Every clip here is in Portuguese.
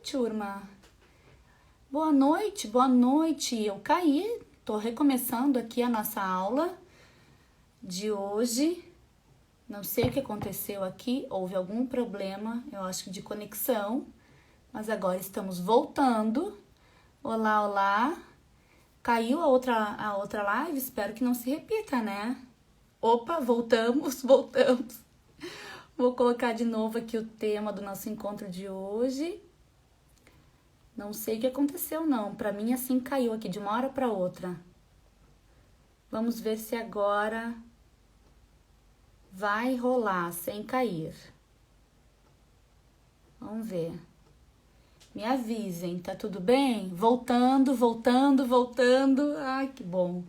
turma. Boa noite, boa noite. Eu caí, tô recomeçando aqui a nossa aula de hoje. Não sei o que aconteceu aqui, houve algum problema, eu acho que de conexão, mas agora estamos voltando. Olá, olá. Caiu a outra live, espero que não se repita, né? Opa, voltamos. Vou colocar de novo aqui o tema do nosso encontro de hoje. Não sei o que aconteceu, não. Pra mim, assim, caiu aqui de uma hora pra outra. Vamos ver se agora vai rolar sem cair. Vamos ver. Me avisem, tá tudo bem? Voltando. Ai, que bom.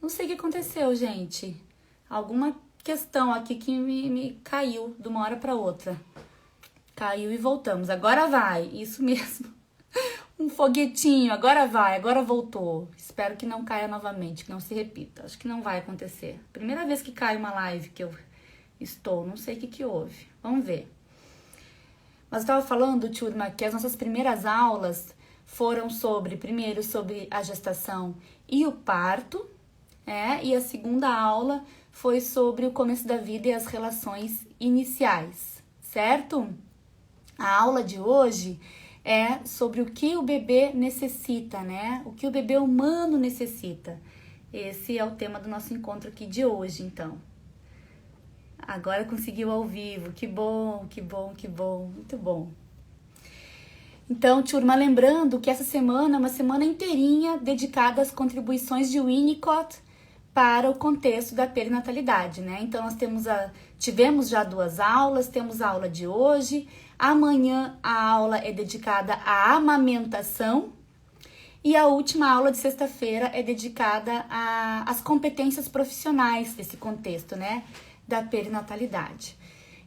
Não sei o que aconteceu, gente. Alguma questão aqui que me caiu de uma hora pra outra. Caiu e voltamos. Agora vai, isso mesmo. Um foguetinho, agora vai, agora voltou. Espero que não caia novamente, que não se repita. Acho que não vai acontecer. Primeira vez que cai uma live que eu estou, não sei o que houve. Vamos ver. Mas eu estava falando, turma, que as nossas primeiras aulas foram primeiro sobre a gestação e o parto, e a segunda aula foi sobre o começo da vida e as relações iniciais, certo? A aula de hoje é sobre o que o bebê necessita, né? O que o bebê humano necessita. Esse é o tema do nosso encontro aqui de hoje, então. Agora conseguiu ao vivo, que bom, muito bom. Então, turma, lembrando que essa semana é uma semana inteirinha dedicada às contribuições de Winnicott para o contexto da perinatalidade, né? Então, nós tivemos já 2 aulas, temos a aula de hoje. Amanhã a aula é dedicada à amamentação e a última aula de sexta-feira é dedicada às competências profissionais desse contexto, né, da perinatalidade.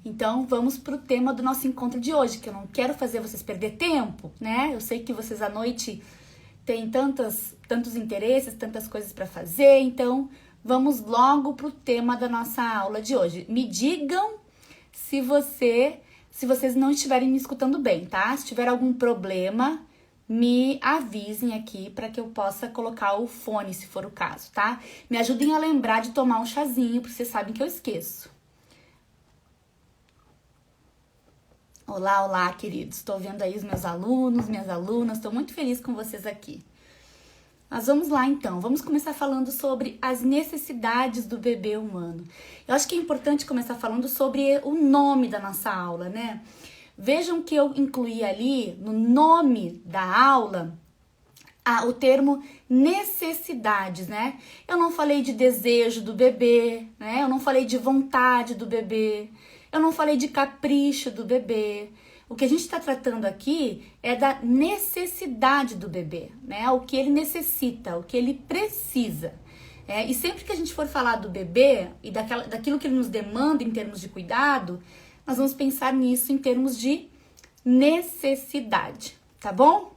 Então, vamos para o tema do nosso encontro de hoje, que eu não quero fazer vocês perder tempo, né? Eu sei que vocês à noite têm tantos interesses, tantas coisas para fazer, então vamos logo para o tema da nossa aula de hoje. Me digam se vocês não estiverem me escutando bem, tá? Se tiver algum problema, me avisem aqui para que eu possa colocar o fone, se for o caso, tá? Me ajudem a lembrar de tomar um chazinho, porque vocês sabem que eu esqueço. Olá, olá, queridos. Estou vendo aí os meus alunos, minhas alunas. Estou muito feliz com vocês aqui. Mas vamos lá, então. Vamos começar falando sobre as necessidades do bebê humano. Eu acho que é importante começar falando sobre o nome da nossa aula, né? Vejam que eu incluí ali, no nome da aula, o termo necessidades, né? Eu não falei de desejo do bebê, né? Eu não falei de vontade do bebê. Eu não falei de capricho do bebê. O que a gente está tratando aqui é da necessidade do bebê, né? O que ele necessita, o que ele precisa. E sempre que a gente for falar do bebê e daquilo que ele nos demanda em termos de cuidado, nós vamos pensar nisso em termos de necessidade, tá bom?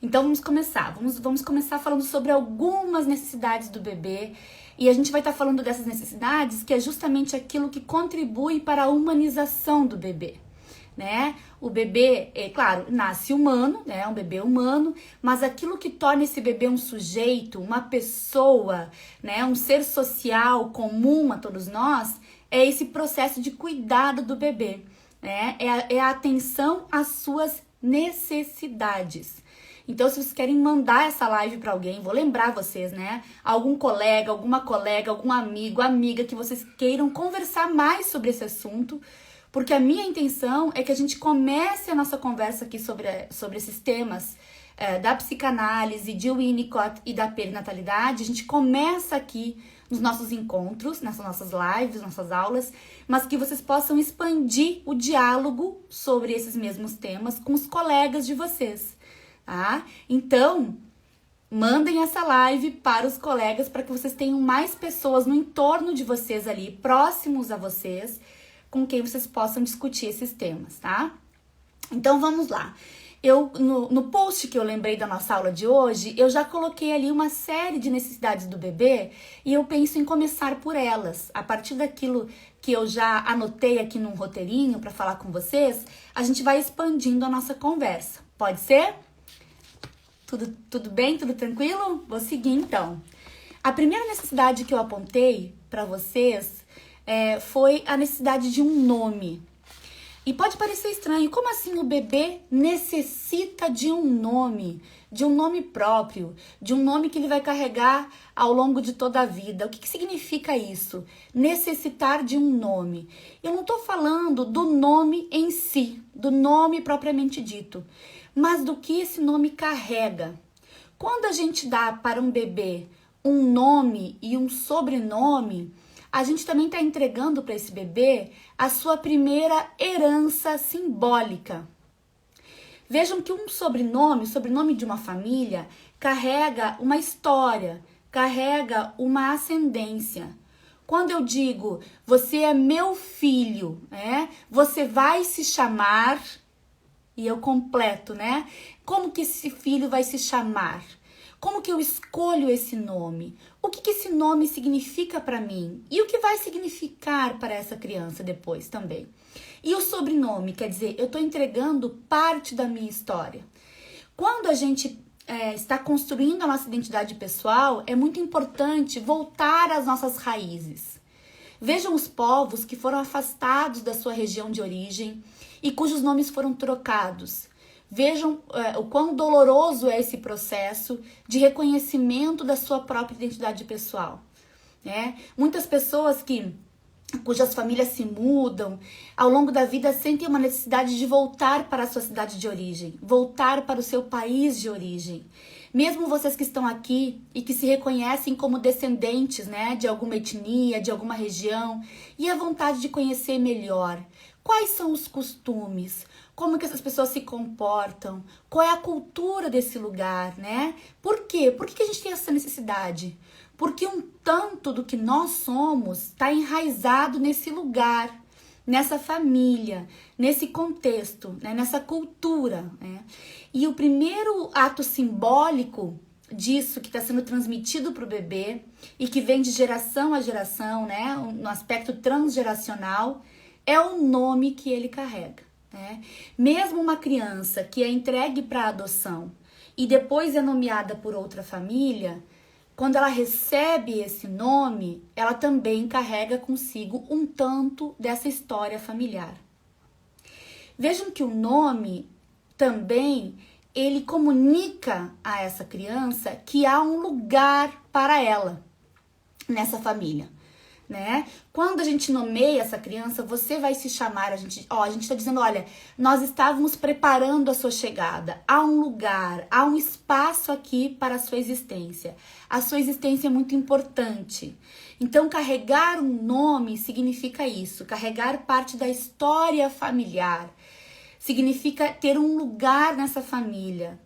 Então vamos começar. Vamos começar falando sobre algumas necessidades do bebê. E a gente vai estar falando dessas necessidades, que é justamente aquilo que contribui para a humanização do bebê, né? O bebê, claro, nasce humano, né? Um bebê humano, mas aquilo que torna esse bebê um sujeito, uma pessoa, né? Um ser social comum a todos nós, é esse processo de cuidado do bebê, né? É a atenção às suas necessidades. Então, se vocês querem mandar essa live para alguém, vou lembrar vocês, né? Algum colega, algum amigo, amiga que vocês queiram conversar mais sobre esse assunto, porque a minha intenção é que a gente comece a nossa conversa aqui sobre esses temas da psicanálise, de Winnicott e da perinatalidade. A gente começa aqui nos nossos encontros, nessas nossas lives, nossas aulas, mas que vocês possam expandir o diálogo sobre esses mesmos temas com os colegas de vocês. Tá? Então, mandem essa live para os colegas para que vocês tenham mais pessoas no entorno de vocês ali, próximos a vocês, com quem vocês possam discutir esses temas, tá? Então, vamos lá. No post que eu lembrei da nossa aula de hoje, eu já coloquei ali uma série de necessidades do bebê e eu penso em começar por elas. A partir daquilo que eu já anotei aqui num roteirinho para falar com vocês, a gente vai expandindo a nossa conversa. Pode ser? Tudo bem? Tudo tranquilo? Vou seguir então. A primeira necessidade que eu apontei para vocês foi a necessidade de um nome. E pode parecer estranho, como assim o bebê necessita de um nome próprio, de um nome que ele vai carregar ao longo de toda a vida? O que significa isso? Necessitar de um nome. Eu não estou falando do nome em si, do nome propriamente dito, mas do que esse nome carrega. Quando a gente dá para um bebê um nome e um sobrenome, a gente também está entregando para esse bebê a sua primeira herança simbólica. Vejam que um sobrenome, o sobrenome de uma família, carrega uma história, carrega uma ascendência. Quando eu digo, você é meu filho, você vai se chamar, e eu completo, Como que esse filho vai se chamar? Como que eu escolho esse nome? O que esse nome significa para mim? E o que vai significar para essa criança depois também? E o sobrenome, quer dizer, eu estou entregando parte da minha história. Quando a gente está construindo a nossa identidade pessoal, é muito importante voltar às nossas raízes. Vejam os povos que foram afastados da sua região de origem e cujos nomes foram trocados. Vejam o quão doloroso é esse processo de reconhecimento da sua própria identidade pessoal. Muitas pessoas cujas famílias se mudam, ao longo da vida sentem uma necessidade de voltar para a sua cidade de origem, voltar para o seu país de origem. Mesmo vocês que estão aqui e que se reconhecem como descendentes, de alguma etnia, de alguma região, e a vontade de conhecer melhor quais são os costumes, como que essas pessoas se comportam, qual é a cultura desse lugar, Por quê? Por que a gente tem essa necessidade? Porque um tanto do que nós somos está enraizado nesse lugar, nessa família, nesse contexto, nessa cultura. E o primeiro ato simbólico disso que está sendo transmitido para o bebê e que vem de geração a geração, no aspecto transgeracional, é o nome que ele carrega. Mesmo uma criança que é entregue para adoção e depois é nomeada por outra família, quando ela recebe esse nome, ela também carrega consigo um tanto dessa história familiar. Vejam que o nome também, ele comunica a essa criança que há um lugar para ela nessa família. Quando a gente nomeia essa criança, você vai se chamar, a gente está dizendo, olha, nós estávamos preparando a sua chegada, há um lugar, há um espaço aqui para a sua existência. A sua existência é muito importante. Então, carregar um nome significa isso, carregar parte da história familiar. Significa ter um lugar nessa família,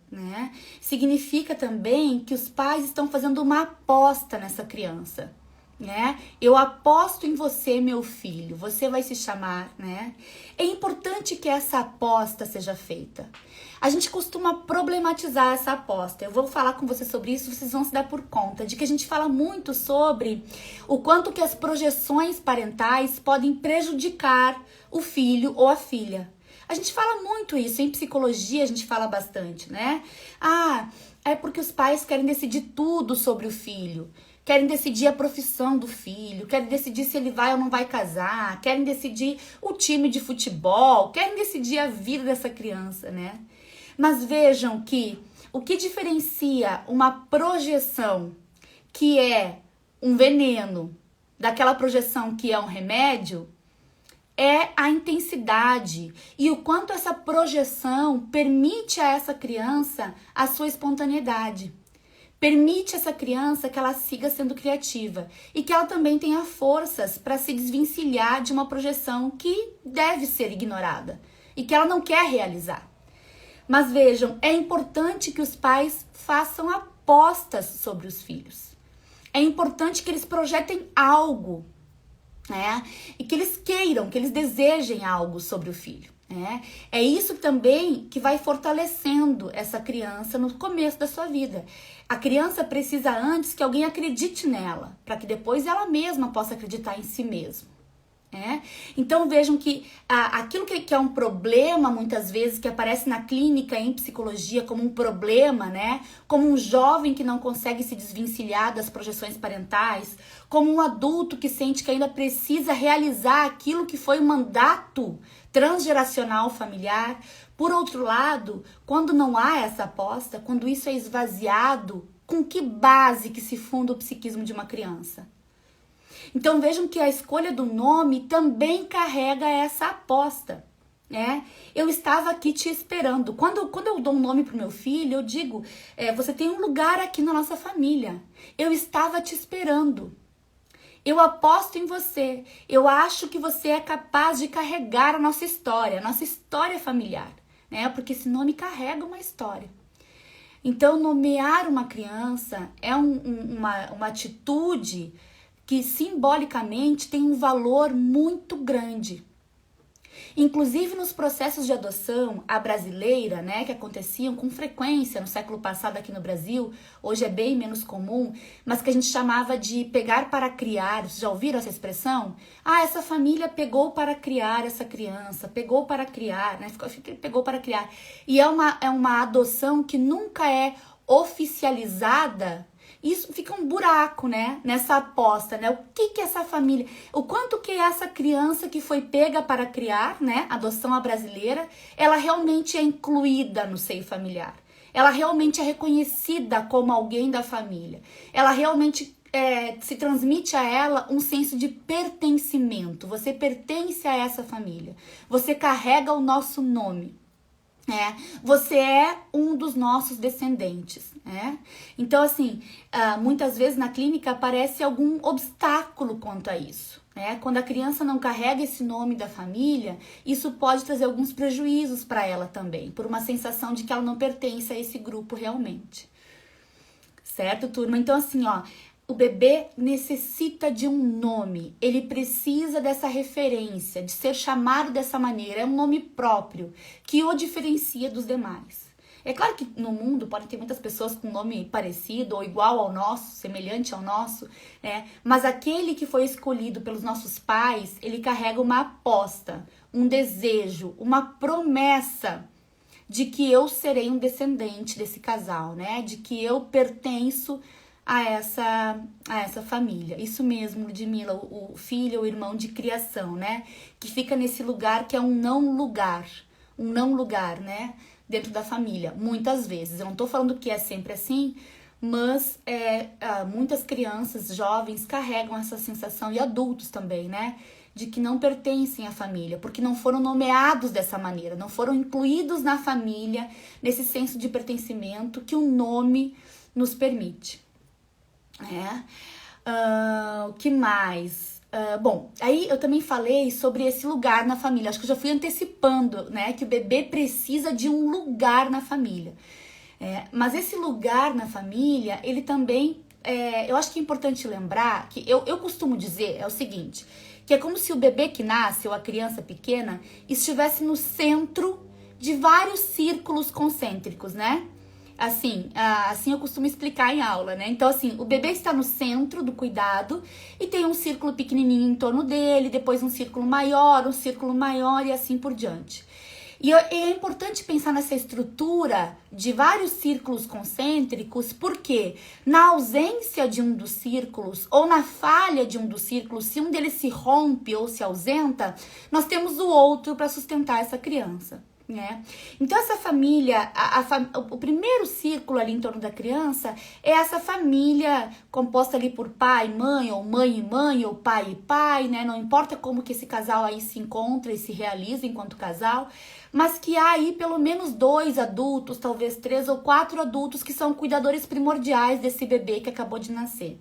Significa também que os pais estão fazendo uma aposta nessa criança. Eu aposto em você, meu filho, você vai se chamar, É importante que essa aposta seja feita. A gente costuma problematizar essa aposta. Eu vou falar com você sobre isso, vocês vão se dar por conta de que a gente fala muito sobre o quanto que as projeções parentais podem prejudicar o filho ou a filha. A gente fala muito isso, em psicologia a gente fala bastante, é porque os pais querem decidir tudo sobre o filho. Querem decidir a profissão do filho, querem decidir se ele vai ou não vai casar, querem decidir o time de futebol, querem decidir a vida dessa criança, Mas vejam que o que diferencia uma projeção que é um veneno daquela projeção que é um remédio é a intensidade e o quanto essa projeção permite a essa criança a sua espontaneidade. Permite essa criança que ela siga sendo criativa e que ela também tenha forças para se desvencilhar de uma projeção que deve ser ignorada e que ela não quer realizar. Mas vejam, é importante que os pais façam apostas sobre os filhos. É importante que eles projetem algo, e que eles queiram, que eles desejem algo sobre o filho. É isso também que vai fortalecendo essa criança no começo da sua vida. A criança precisa antes que alguém acredite nela, para que depois ela mesma possa acreditar em si mesma. Então vejam que aquilo que é um problema muitas vezes, que aparece na clínica em psicologia como um problema, né? Como um jovem que não consegue se desvencilhar das projeções parentais, como um adulto que sente que ainda precisa realizar aquilo que foi um mandato transgeracional familiar. Por outro lado, quando não há essa aposta, quando isso é esvaziado, com que base que se funda o psiquismo de uma criança? Então vejam que a escolha do nome também carrega essa aposta, né? Eu estava aqui te esperando. Quando eu dou um nome para o meu filho, eu digo, você tem um lugar aqui na nossa família. Eu estava te esperando. Eu aposto em você. Eu acho que você é capaz de carregar a nossa história familiar, né? Porque esse nome carrega uma história. Então, nomear uma criança é uma atitude que simbolicamente tem um valor muito grande. Inclusive nos processos de adoção, a brasileira, né, que aconteciam com frequência no século passado aqui no Brasil, hoje é bem menos comum, mas que a gente chamava de pegar para criar. Vocês já ouviram essa expressão? Essa família pegou para criar essa criança, pegou para criar, né? Pegou para criar. E é uma adoção que nunca é oficializada. Isso fica um buraco, né? Nessa aposta, né? O que essa família... O quanto que essa criança que foi pega para criar, né? Adoção à brasileira, ela realmente é incluída no seio familiar. Ela realmente é reconhecida como alguém da família. Ela realmente se transmite a ela um senso de pertencimento. Você pertence a essa família. Você carrega o nosso nome. Você é um dos nossos descendentes, né? Então, assim, muitas vezes na clínica aparece algum obstáculo quanto a isso, né? Quando a criança não carrega esse nome da família, isso pode trazer alguns prejuízos para ela também, por uma sensação de que ela não pertence a esse grupo realmente. Certo, turma? Então, assim, o bebê necessita de um nome, ele precisa dessa referência, de ser chamado dessa maneira, é um nome próprio, que o diferencia dos demais. É claro que no mundo podem ter muitas pessoas com nome parecido ou igual ao nosso, semelhante ao nosso, né? Mas aquele que foi escolhido pelos nossos pais, ele carrega uma aposta, um desejo, uma promessa de que eu serei um descendente desse casal, né? De que eu pertenço a essa família. Isso mesmo, Ludmila, o filho, o irmão de criação, né? Que fica nesse lugar que é um não lugar, né? Dentro da família, muitas vezes. Eu não tô falando que é sempre assim, mas muitas crianças, jovens, carregam essa sensação, e adultos também, né? De que não pertencem à família, porque não foram nomeados dessa maneira, não foram incluídos na família, nesse senso de pertencimento que o nome nos permite. O que mais? Bom, aí eu também falei sobre esse lugar na família. Acho que eu já fui antecipando, né? Que o bebê precisa de um lugar na família. Mas esse lugar na família, ele também... eu acho que é importante lembrar que eu costumo dizer, é o seguinte, que é como se o bebê que nasce, ou a criança pequena, estivesse no centro de vários círculos concêntricos, né? Assim eu costumo explicar em aula, né? Então, assim, o bebê está no centro do cuidado e tem um círculo pequenininho em torno dele, depois um círculo maior e assim por diante. E é importante pensar nessa estrutura de vários círculos concêntricos, porque na ausência de um dos círculos, ou na falha de um dos círculos, se um deles se rompe ou se ausenta, nós temos o outro para sustentar essa criança. Então essa família, o primeiro círculo ali em torno da criança é essa família composta ali por pai e mãe, ou mãe e mãe, ou pai e pai, né? Não importa como que esse casal aí se encontra e se realiza enquanto casal, mas que há aí pelo menos 2 adultos, talvez 3 ou 4 adultos que são cuidadores primordiais desse bebê que acabou de nascer.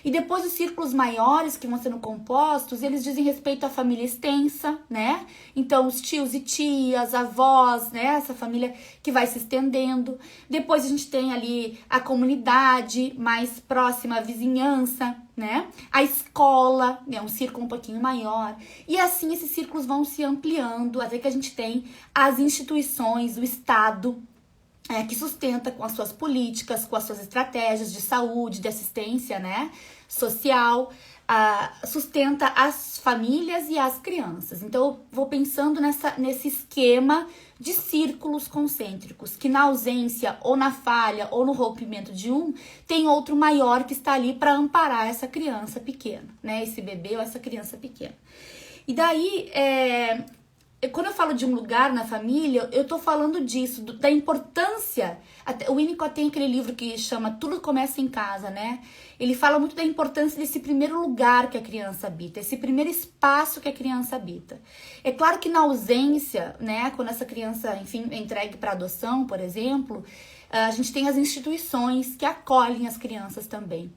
E depois os círculos maiores que vão sendo compostos, eles dizem respeito à família extensa, né? Então os tios e tias, avós, né? Essa família que vai se estendendo. Depois a gente tem ali a comunidade mais próxima, a vizinhança, né? A escola, é um círculo um pouquinho maior. E assim esses círculos vão se ampliando até que a gente tem as instituições, o Estado, que sustenta com as suas políticas, com as suas estratégias de saúde, de assistência, né, social, sustenta as famílias e as crianças. Então, eu vou pensando nesse esquema de círculos concêntricos, que na ausência, ou na falha, ou no rompimento de um, tem outro maior que está ali para amparar essa criança pequena, né? Esse bebê ou essa criança pequena. E daí, quando eu falo de um lugar na família, eu tô falando disso, da importância. O Winnicott tem aquele livro que chama Tudo Começa em Casa, né? Ele fala muito da importância desse primeiro lugar que a criança habita, esse primeiro espaço que a criança habita. É claro que na ausência, né, quando essa criança, enfim, é entregue para adoção, por exemplo, a gente tem as instituições que acolhem as crianças também.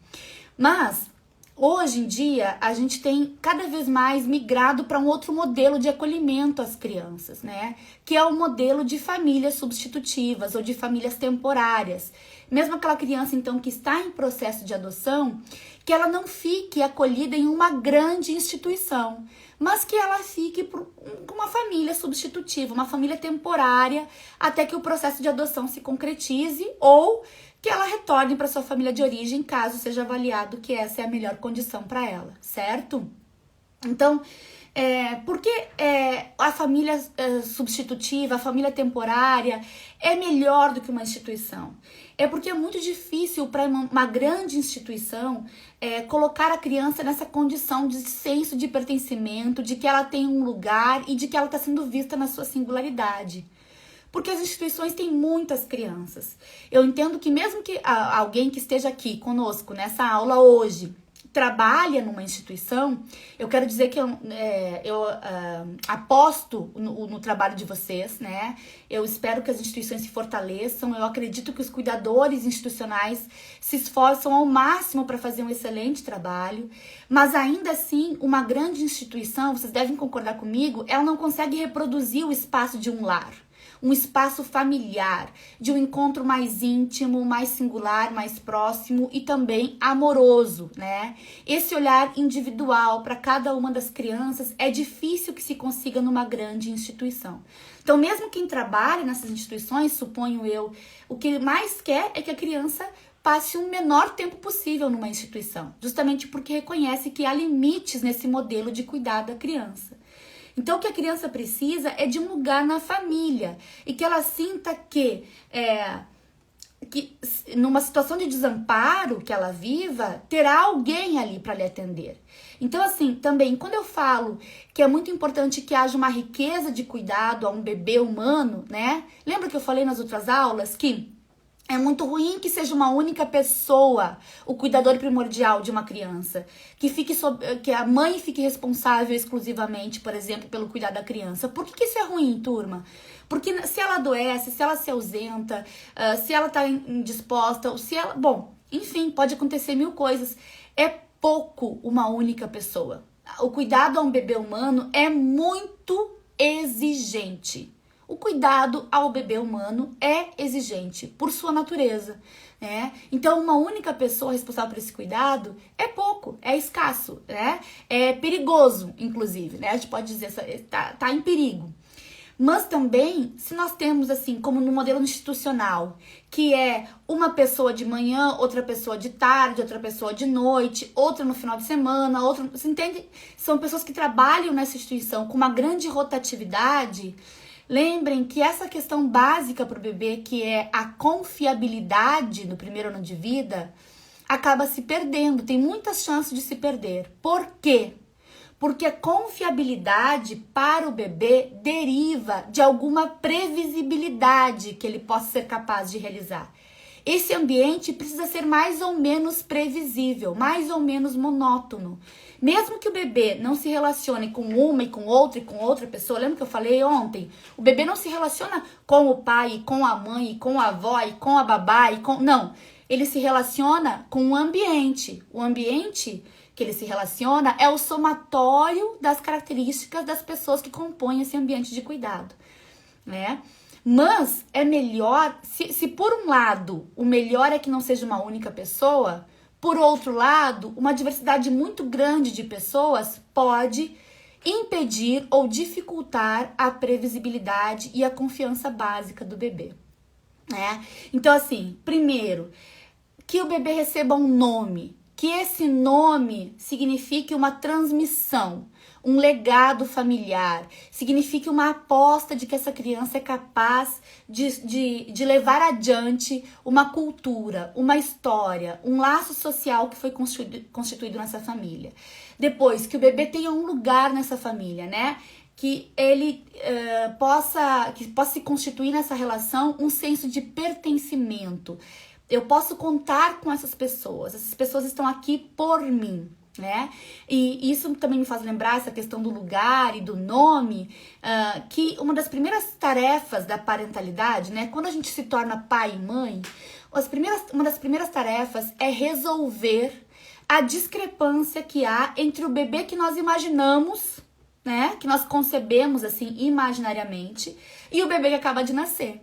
Mas hoje em dia, a gente tem cada vez mais migrado para um outro modelo de acolhimento às crianças, né? Que é o modelo de famílias substitutivas ou de famílias temporárias. Mesmo aquela criança, então, que está em processo de adoção, que ela não fique acolhida em uma grande instituição, mas que ela fique com uma família substitutiva, uma família temporária, até que o processo de adoção se concretize ou que ela retorne para sua família de origem, caso seja avaliado que essa é a melhor condição para ela, certo? Então, porque a família substitutiva, a família temporária é melhor do que uma instituição? É porque é muito difícil para uma grande instituição colocar a criança nessa condição de senso de pertencimento, de que ela tem um lugar e de que ela está sendo vista na sua singularidade. Porque as instituições têm muitas crianças. Eu entendo que mesmo que alguém que esteja aqui conosco nessa aula hoje trabalha numa instituição, eu quero dizer que eu aposto no trabalho de vocês, né? Eu espero que as instituições se fortaleçam, eu acredito que os cuidadores institucionais se esforçam ao máximo para fazer um excelente trabalho, mas ainda assim, uma grande instituição, vocês devem concordar comigo, ela não consegue reproduzir o espaço de um lar. Um espaço familiar, de um encontro mais íntimo, mais singular, mais próximo e também amoroso, né? Esse olhar individual para cada uma das crianças é difícil que se consiga numa grande instituição. Então, mesmo quem trabalha nessas instituições, suponho eu, o que mais quer é que a criança passe o menor tempo possível numa instituição, justamente porque reconhece que há limites nesse modelo de cuidar da criança. Então, o que a criança precisa é de um lugar na família e que ela sinta que numa situação de desamparo que ela viva, terá alguém ali para lhe atender. Então, assim, também, quando eu falo que é muito importante que haja uma riqueza de cuidado a um bebê humano, né? Lembra que eu falei nas outras aulas que é muito ruim que seja uma única pessoa o cuidador primordial de uma criança, que a mãe fique responsável exclusivamente, por exemplo, pelo cuidado da criança. Por que isso é ruim, turma? Porque se ela adoece, se ela se ausenta, se ela está indisposta, se ela... Bom, enfim, pode acontecer mil coisas. É pouco uma única pessoa. O cuidado a um bebê humano é muito exigente. O cuidado ao bebê humano é exigente por sua natureza, né? Então, uma única pessoa responsável por esse cuidado é pouco, é escasso, né? É perigoso, inclusive, né? A gente pode dizer, tá em perigo. Mas também, se nós temos, assim, como no modelo institucional, que é uma pessoa de manhã, outra pessoa de tarde, outra pessoa de noite, outra no final de semana, outra... Você entende? São pessoas que trabalham nessa instituição com uma grande rotatividade. Lembrem que essa questão básica para o bebê, que é a confiabilidade no primeiro ano de vida, acaba se perdendo, tem muitas chances de se perder. Por quê? Porque a confiabilidade para o bebê deriva de alguma previsibilidade que ele possa ser capaz de realizar. Esse ambiente precisa ser mais ou menos previsível, mais ou menos monótono. Mesmo que o bebê não se relacione com uma e com outra pessoa, lembra que eu falei ontem? O bebê não se relaciona com o pai, com a mãe, com a avó, com a babá, não. Ele se relaciona com o ambiente. O ambiente que ele se relaciona é o somatório das características das pessoas que compõem esse ambiente de cuidado, né? Mas é melhor, se por um lado o melhor é que não seja uma única pessoa, por outro lado, uma diversidade muito grande de pessoas pode impedir ou dificultar a previsibilidade e a confiança básica do bebê, né? Então, assim, primeiro, que o bebê receba um nome, que esse nome signifique uma transmissão, um legado familiar, signifique uma aposta de que essa criança é capaz de levar adiante uma cultura, uma história, um laço social que foi constituído nessa família. Depois, que o bebê tenha um lugar nessa família, né? Que ele possa se constituir nessa relação um senso de pertencimento. Eu posso contar com essas pessoas estão aqui por mim, né? E isso também me faz lembrar essa questão do lugar e do nome, que uma das primeiras tarefas da parentalidade, né? Quando a gente se torna pai e mãe, uma das primeiras tarefas é resolver a discrepância que há entre o bebê que nós imaginamos, né? Que nós concebemos assim imaginariamente, e o bebê que acaba de nascer.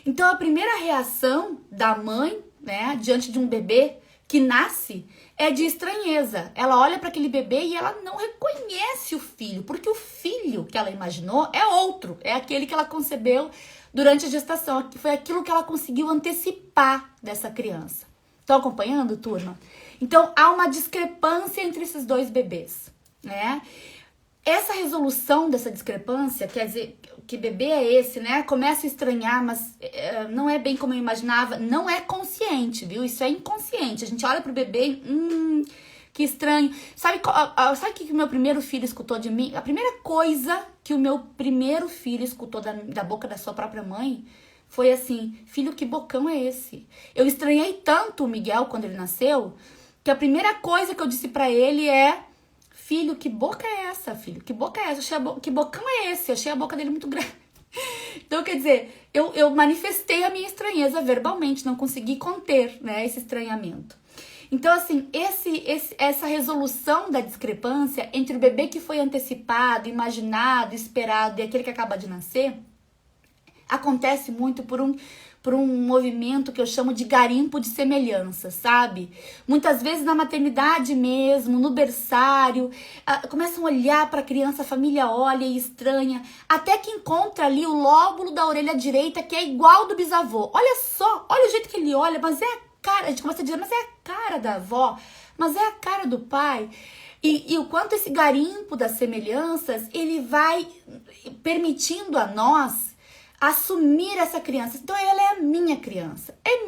Então, a primeira reação da mãe, né, diante de um bebê que nasce, é de estranheza. Ela olha para aquele bebê e ela não reconhece o filho, porque o filho que ela imaginou é outro, é aquele que ela concebeu durante a gestação, que foi aquilo que ela conseguiu antecipar dessa criança. Estão acompanhando, turma? Então, há uma discrepância entre esses dois bebês, né? Essa resolução dessa discrepância, quer dizer, que bebê é esse, né? Começo a estranhar, mas não é bem como eu imaginava. Não é consciente, viu? Isso é inconsciente. A gente olha pro bebê, que estranho. Sabe o que o meu primeiro filho escutou de mim? A primeira coisa que o meu primeiro filho escutou da boca da sua própria mãe foi assim: filho, que bocão é esse? Eu estranhei tanto o Miguel quando ele nasceu, que a primeira coisa que eu disse pra ele é: filho, que boca é essa, filho? Que boca é essa? Que bocão é esse? Eu achei a boca dele muito grande. Então, quer dizer, eu manifestei a minha estranheza verbalmente, não consegui conter, né, esse estranhamento. Então, assim, essa resolução da discrepância entre o bebê que foi antecipado, imaginado, esperado e aquele que acaba de nascer, acontece muito por um movimento que eu chamo de garimpo de semelhança, sabe? Muitas vezes na maternidade mesmo, no berçário, começam a olhar para a criança, a família olha e estranha, até que encontra ali o lóbulo da orelha direita que é igual do bisavô. Olha só, olha o jeito que ele olha, mas é a cara, a gente começa a dizer, mas é a cara da avó, mas é a cara do pai. E o quanto esse garimpo das semelhanças, ele vai permitindo a nós assumir essa criança. Então ela é a minha criança, é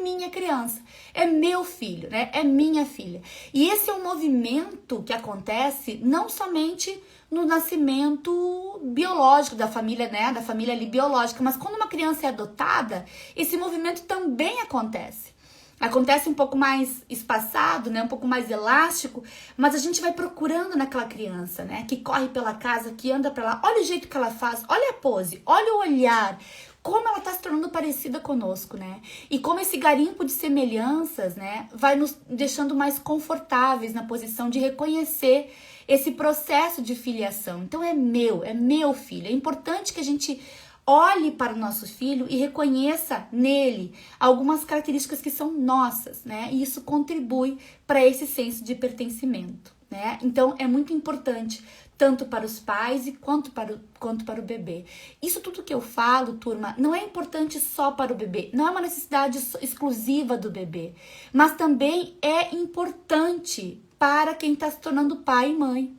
meu filho, né? É minha filha. E esse é um movimento que acontece não somente no nascimento biológico da família, né? Da família ali biológica, mas quando uma criança é adotada, esse movimento também acontece. Acontece um pouco mais espaçado, né? Um pouco mais elástico, mas a gente vai procurando naquela criança, né? Que corre pela casa, que anda pra lá. Olha o jeito que ela faz, olha a pose, olha o olhar, como ela tá se tornando parecida conosco, né? E como esse garimpo de semelhanças, né? Vai nos deixando mais confortáveis na posição de reconhecer esse processo de filiação. Então é meu filho. É importante que a gente olhe para o nosso filho e reconheça nele algumas características que são nossas, né? E isso contribui para esse senso de pertencimento, né? Então é muito importante, tanto para os pais quanto para o bebê. Isso tudo que eu falo, turma, não é importante só para o bebê, não é uma necessidade exclusiva do bebê, mas também é importante para quem está se tornando pai e mãe.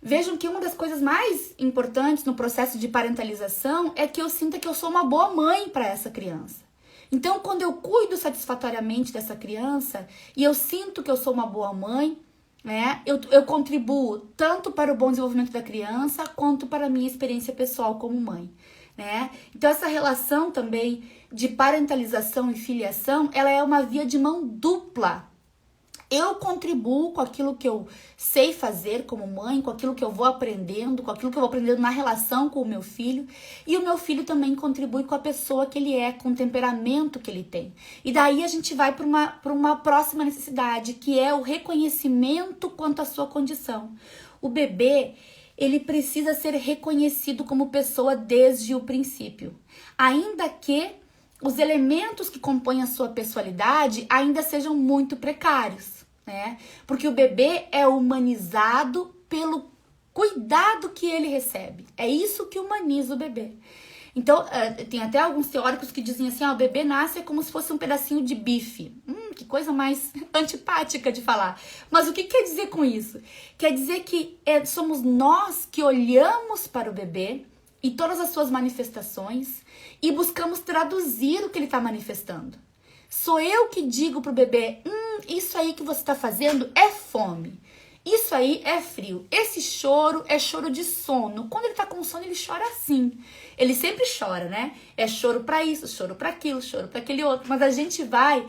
Vejam que uma das coisas mais importantes no processo de parentalização é que eu sinta que eu sou uma boa mãe para essa criança. Então, quando eu cuido satisfatoriamente dessa criança e eu sinto que eu sou uma boa mãe, né, eu contribuo tanto para o bom desenvolvimento da criança quanto para a minha experiência pessoal como mãe, né? Então, essa relação também de parentalização e filiação, ela é uma via de mão dupla. Eu contribuo com aquilo que eu sei fazer como mãe, com aquilo que eu vou aprendendo, com aquilo que eu vou aprendendo na relação com o meu filho. E o meu filho também contribui com a pessoa que ele é, com o temperamento que ele tem. E daí a gente vai para uma próxima necessidade, que é o reconhecimento quanto à sua condição. O bebê, ele precisa ser reconhecido como pessoa desde o princípio. Ainda que os elementos que compõem a sua pessoalidade ainda sejam muito precários, né? Porque o bebê é humanizado pelo cuidado que ele recebe. É isso que humaniza o bebê. Então, tem até alguns teóricos que dizem assim, o bebê nasce como se fosse um pedacinho de bife. que coisa mais antipática de falar. Mas o que quer dizer com isso? Quer dizer que somos nós que olhamos para o bebê e todas as suas manifestações e buscamos traduzir o que ele está manifestando. Sou eu que digo pro bebê, isso aí que você está fazendo é fome. Isso aí é frio. Esse choro é choro de sono. Quando ele tá com sono, ele chora assim. Ele sempre chora, né? É choro pra isso, choro pra aquilo, choro pra aquele outro. Mas a gente vai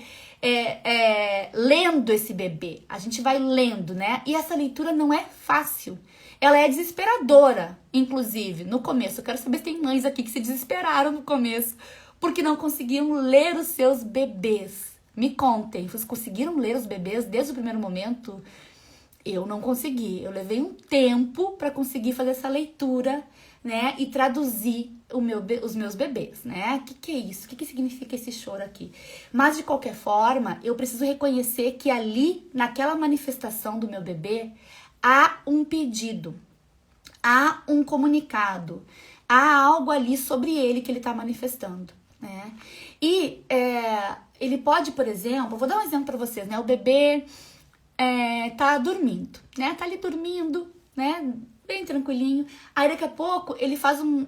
lendo esse bebê. A gente vai lendo, né? E essa leitura não é fácil. Ela é desesperadora, inclusive, no começo. Eu quero saber se tem mães aqui que se desesperaram no começo porque não conseguiam ler os seus bebês. Me contem, vocês conseguiram ler os bebês desde o primeiro momento? Eu não consegui. Eu levei um tempo para conseguir fazer essa leitura, né? E traduzir os meus bebês, né? O que é isso? O que significa esse choro aqui? Mas, de qualquer forma, eu preciso reconhecer que ali, naquela manifestação do meu bebê, há um pedido, há um comunicado, há algo ali sobre ele que ele está manifestando, né? E ele pode, por exemplo, vou dar um exemplo para vocês, né? O bebê tá dormindo, né? Tá ali dormindo, né? Bem tranquilinho. Aí daqui a pouco ele faz um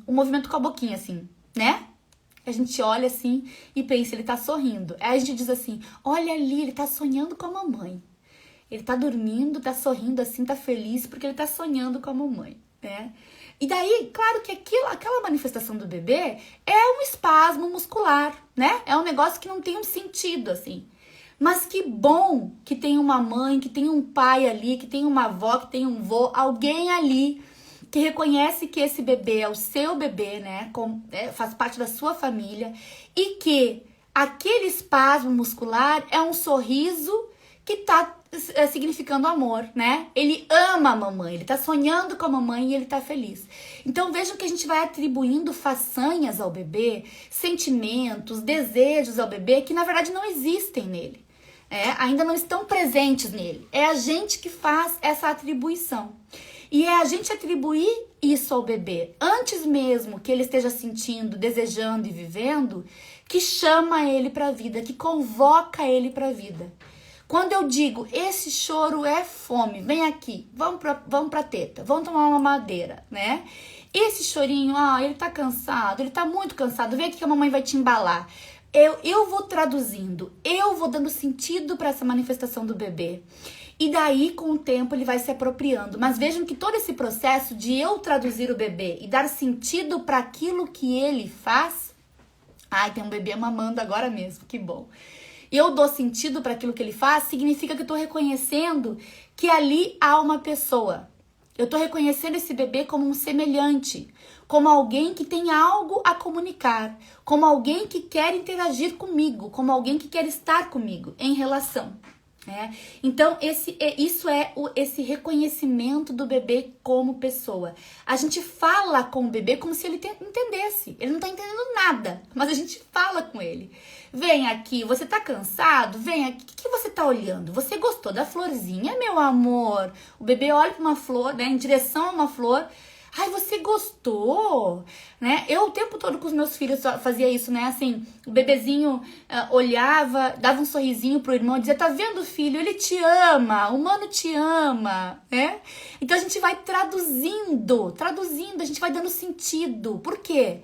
movimento com a boquinha assim, né? A gente olha assim e pensa, ele tá sorrindo. Aí a gente diz assim, olha ali, ele tá sonhando com a mamãe. Ele tá dormindo, tá sorrindo assim, tá feliz porque ele tá sonhando com a mamãe, né? E daí, claro que aquela manifestação do bebê é um espasmo muscular, né? É um negócio que não tem um sentido, assim. Mas que bom que tem uma mãe, que tem um pai ali, que tem uma avó, que tem um vô, alguém ali que reconhece que esse bebê é o seu bebê, né? Faz parte da sua família e que aquele espasmo muscular é um sorriso que tá significando amor, né? Ele ama a mamãe, ele tá sonhando com a mamãe e ele tá feliz. Então vejam que a gente vai atribuindo façanhas ao bebê, sentimentos, desejos ao bebê que na verdade não existem nele. Ainda não estão presentes nele. É a gente que faz essa atribuição. E é a gente atribuir isso ao bebê, antes mesmo que ele esteja sentindo, desejando e vivendo, que chama ele para a vida, que convoca ele para a vida. Quando eu digo, esse choro é fome, vem aqui, vamos pra teta, vamos tomar uma madeira, né? Esse chorinho, ele tá cansado, ele tá muito cansado, vem aqui que a mamãe vai te embalar. Eu vou traduzindo, eu vou dando sentido para essa manifestação do bebê. E daí, com o tempo, ele vai se apropriando. Mas vejam que todo esse processo de eu traduzir o bebê e dar sentido para aquilo que ele faz... Ai, tem um bebê mamando agora mesmo, que bom. Eu dou sentido para aquilo que ele faz, significa que eu estou reconhecendo que ali há uma pessoa. Eu estou reconhecendo esse bebê como um semelhante, como alguém que tem algo a comunicar, como alguém que quer interagir comigo, como alguém que quer estar comigo em relação. Então, isso é esse reconhecimento do bebê como pessoa. A gente fala com o bebê como se ele entendesse. Ele não tá entendendo nada, mas a gente fala com ele. Vem aqui, você tá cansado? Vem aqui, o que você tá olhando? Você gostou da florzinha, meu amor? O bebê olha para uma flor, né, em direção a uma flor. Ai, você gostou, né? Eu o tempo todo com os meus filhos fazia isso, né? Assim, o bebezinho olhava, dava um sorrisinho pro irmão, dizia, tá vendo, filho? Ele te ama, o mano te ama, né? Então a gente vai traduzindo, a gente vai dando sentido. Por quê?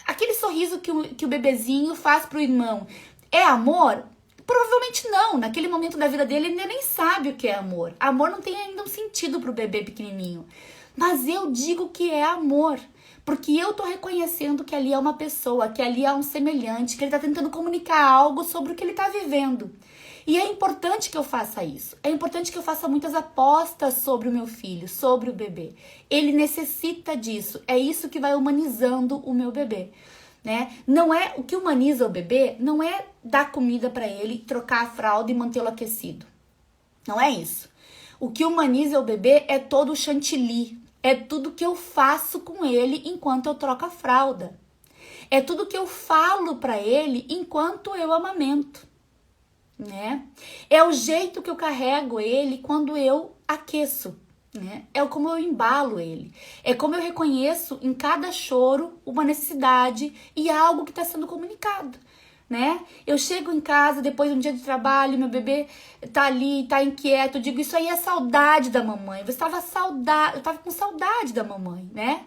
Aquele sorriso que o bebezinho faz pro irmão é amor? Provavelmente não. Naquele momento da vida dele, ele nem sabe o que é amor. Amor não tem ainda um sentido pro bebê pequenininho. Mas eu digo que é amor, porque eu tô reconhecendo que ali é uma pessoa, que ali é um semelhante, que ele tá tentando comunicar algo sobre o que ele tá vivendo. E é importante que eu faça isso. É importante que eu faça muitas apostas sobre o meu filho, sobre o bebê. Ele necessita disso. É isso que vai humanizando o meu bebê, né? Não é o que humaniza o bebê, não é dar comida para ele, trocar a fralda e mantê-lo aquecido. Não é isso. O que humaniza o bebê é todo o chantilly. É tudo que eu faço com ele enquanto eu troco a fralda. É tudo que eu falo para ele enquanto eu amamento, né? É o jeito que eu carrego ele quando eu aqueço, né? É como eu embalo ele. É como eu reconheço em cada choro uma necessidade e algo que está sendo comunicado, né? Eu chego em casa depois de um dia de trabalho, meu bebê tá ali, tá inquieto, eu digo, isso aí é saudade da mamãe. Eu tava com saudade da mamãe, né?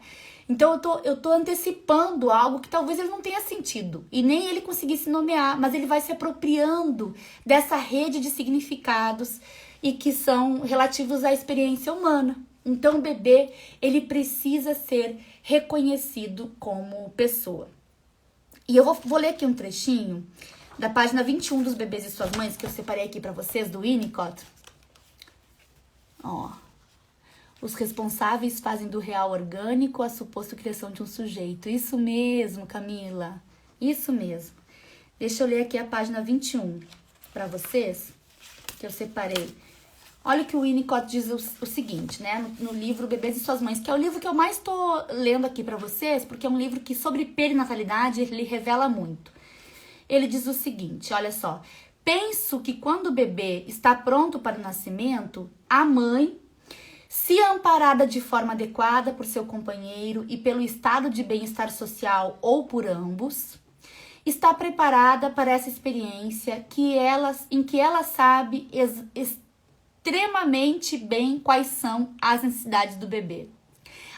Então eu tô antecipando algo que talvez ele não tenha sentido e nem ele conseguisse nomear, mas ele vai se apropriando dessa rede de significados e que são relativos à experiência humana. Então o bebê, ele precisa ser reconhecido como pessoa. E eu vou ler aqui um trechinho da página 21 dos Bebês e Suas Mães, que eu separei aqui para vocês, do Winnicott. Ó. Os responsáveis fazem do real orgânico a suposta criação de um sujeito. Isso mesmo, Camila. Isso mesmo. Deixa eu ler aqui a página 21 para vocês, que eu separei. Olha o que o Winnicott diz o seguinte, né? No livro Bebês e Suas Mães, que é o livro que eu mais estou lendo aqui para vocês, porque é um livro que sobre perinatalidade ele revela muito. Ele diz o seguinte, olha só. Penso que quando o bebê está pronto para o nascimento, a mãe, se amparada de forma adequada por seu companheiro e pelo estado de bem-estar social ou por ambos, está preparada para essa experiência em que ela sabe extremamente bem quais são as necessidades do bebê.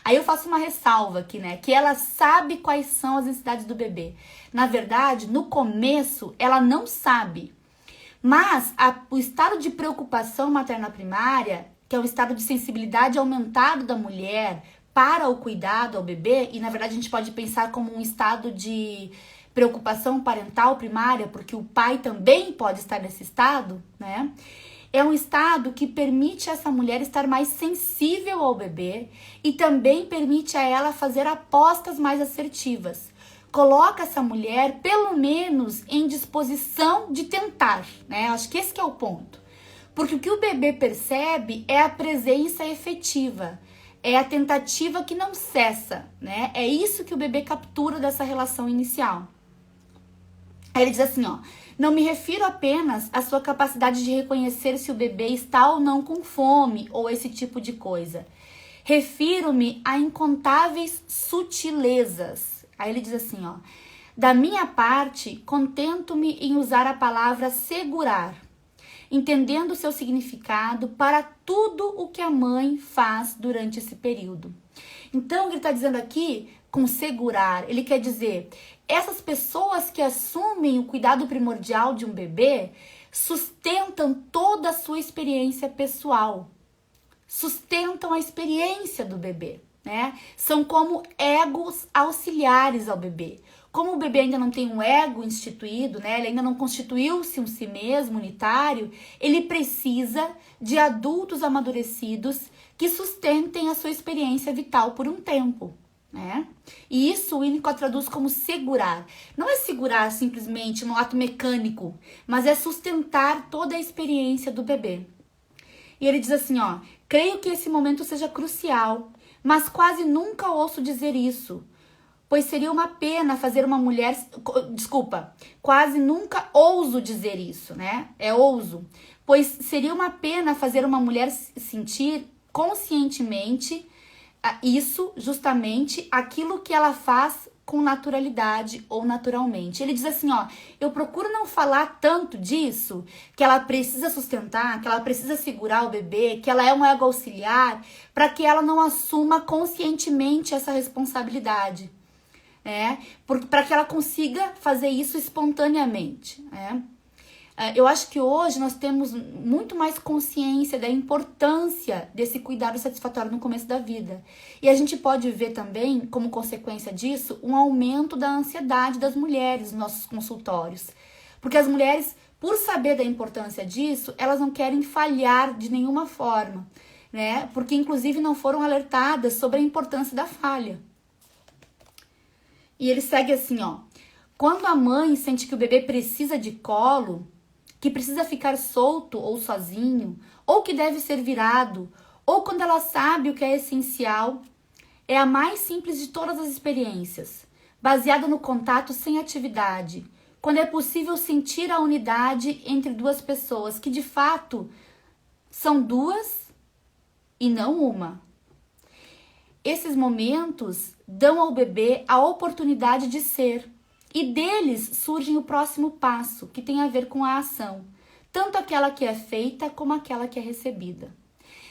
Aí eu faço uma ressalva aqui, né? Que ela sabe quais são as necessidades do bebê. Na verdade, no começo, ela não sabe. Mas o estado de preocupação materna primária, que é o estado de sensibilidade aumentado da mulher para o cuidado ao bebê, e na verdade a gente pode pensar como um estado de preocupação parental primária, porque o pai também pode estar nesse estado, né? É um estado que permite a essa mulher estar mais sensível ao bebê e também permite a ela fazer apostas mais assertivas. Coloca essa mulher, pelo menos, em disposição de tentar, né? Acho que esse que é o ponto. Porque o que o bebê percebe é a presença efetiva, é a tentativa que não cessa, né? É isso que o bebê captura dessa relação inicial. Aí ele diz assim, ó, não me refiro apenas à sua capacidade de reconhecer se o bebê está ou não com fome ou esse tipo de coisa. Refiro-me a incontáveis sutilezas. Aí ele diz assim, ó, da minha parte, contento-me em usar a palavra segurar, entendendo o seu significado para tudo o que a mãe faz durante esse período. Então, ele está dizendo aqui, com segurar, ele quer dizer, essas pessoas que assumem o cuidado primordial de um bebê sustentam toda a sua experiência pessoal, sustentam a experiência do bebê, né? São como egos auxiliares ao bebê. Como o bebê ainda não tem um ego instituído, né? Ele ainda não constituiu-se um si mesmo unitário, ele precisa de adultos amadurecidos que sustentem a sua experiência vital por um tempo, né? E isso o Winnicott traduz como segurar. Não é segurar simplesmente no ato mecânico, mas é sustentar toda a experiência do bebê. E ele diz assim, ó, creio que esse momento seja crucial, mas quase nunca ouço dizer isso, pois seria uma pena fazer uma mulher... Desculpa, quase nunca ouso dizer isso, né? É ouso. Pois seria uma pena fazer uma mulher sentir conscientemente isso, justamente, aquilo que ela faz com naturalidade ou naturalmente. Ele diz assim, ó, eu procuro não falar tanto disso, que ela precisa sustentar, que ela precisa segurar o bebê, que ela é um ego auxiliar, para que ela não assuma conscientemente essa responsabilidade, né? Para que ela consiga fazer isso espontaneamente, né? Eu acho que hoje nós temos muito mais consciência da importância desse cuidado satisfatório no começo da vida. E a gente pode ver também, como consequência disso, um aumento da ansiedade das mulheres nos nossos consultórios. Porque as mulheres, por saber da importância disso, elas não querem falhar de nenhuma forma, né? Porque, inclusive, não foram alertadas sobre a importância da falha. E ele segue assim, ó. Quando a mãe sente que o bebê precisa de colo, que precisa ficar solto ou sozinho, ou que deve ser virado, ou quando ela sabe o que é essencial, é a mais simples de todas as experiências, baseada no contato sem atividade, quando é possível sentir a unidade entre duas pessoas, que de fato são duas e não uma. Esses momentos dão ao bebê a oportunidade de ser, E deles surge o próximo passo, que tem a ver com a ação, tanto aquela que é feita como aquela que é recebida.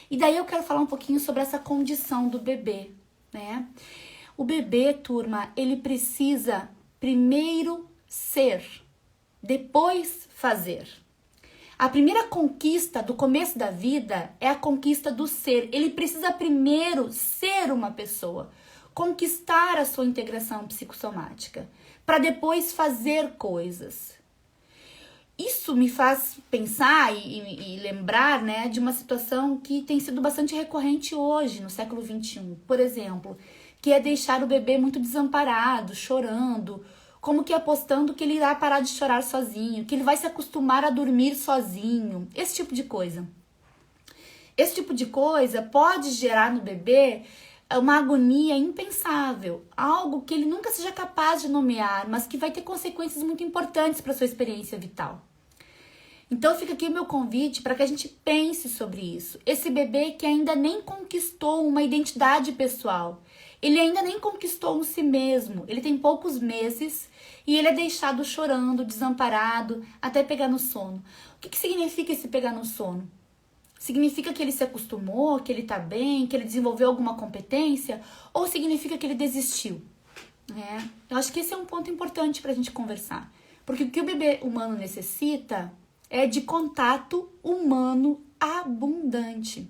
E daí eu quero falar um pouquinho sobre essa condição do bebê, né? O bebê, turma, ele precisa primeiro ser, depois fazer. A primeira conquista do começo da vida é a conquista do ser. Ele precisa primeiro ser uma pessoa, conquistar a sua integração psicossomática, para depois fazer coisas. Isso me faz pensar e lembrar, né, de uma situação que tem sido bastante recorrente hoje, no século XXI. Por exemplo, que é deixar o bebê muito desamparado, chorando, como que apostando que ele irá parar de chorar sozinho, que ele vai se acostumar a dormir sozinho, esse tipo de coisa. Esse tipo de coisa pode gerar no bebê uma agonia impensável, algo que ele nunca seja capaz de nomear, mas que vai ter consequências muito importantes para sua experiência vital. Então fica aqui o meu convite para que a gente pense sobre isso. Esse bebê que ainda nem conquistou uma identidade pessoal, ele ainda nem conquistou um si mesmo, ele tem poucos meses e ele é deixado chorando, desamparado, até pegar no sono. O que significa esse pegar no sono? Significa que ele se acostumou, que ele tá bem, que ele desenvolveu alguma competência? Ou significa que ele desistiu? Eu acho que esse é um ponto importante pra gente conversar. Porque o que o bebê humano necessita é de contato humano abundante.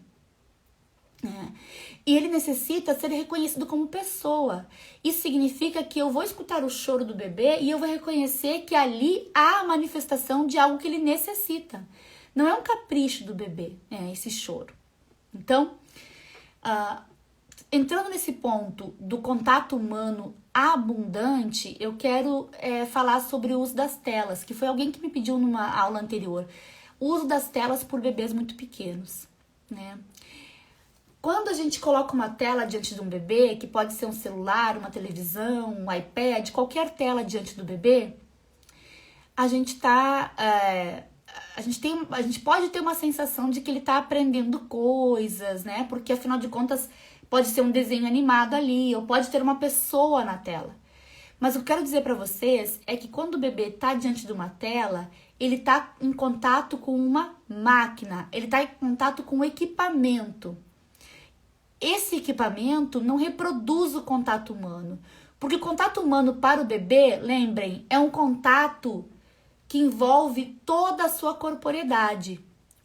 E ele necessita ser reconhecido como pessoa. Isso significa que eu vou escutar o choro do bebê e eu vou reconhecer que ali há a manifestação de algo que ele necessita. Não é um capricho do bebê, esse choro. Então, entrando nesse ponto do contato humano abundante, eu quero falar sobre o uso das telas, que foi alguém que me pediu numa aula anterior. O uso das telas por bebês muito pequenos, né? Quando a gente coloca uma tela diante de um bebê, que pode ser um celular, uma televisão, um iPad, qualquer tela diante do bebê, a gente pode ter uma sensação de que ele está aprendendo coisas, né? Porque afinal de contas pode ser um desenho animado ali, ou pode ter uma pessoa na tela. Mas o que eu quero dizer para vocês é que quando o bebê está diante de uma tela, ele está em contato com uma máquina, ele está em contato com um equipamento. Esse equipamento não reproduz o contato humano, porque o contato humano para o bebê, lembrem, é um contato que envolve toda a sua corporeidade.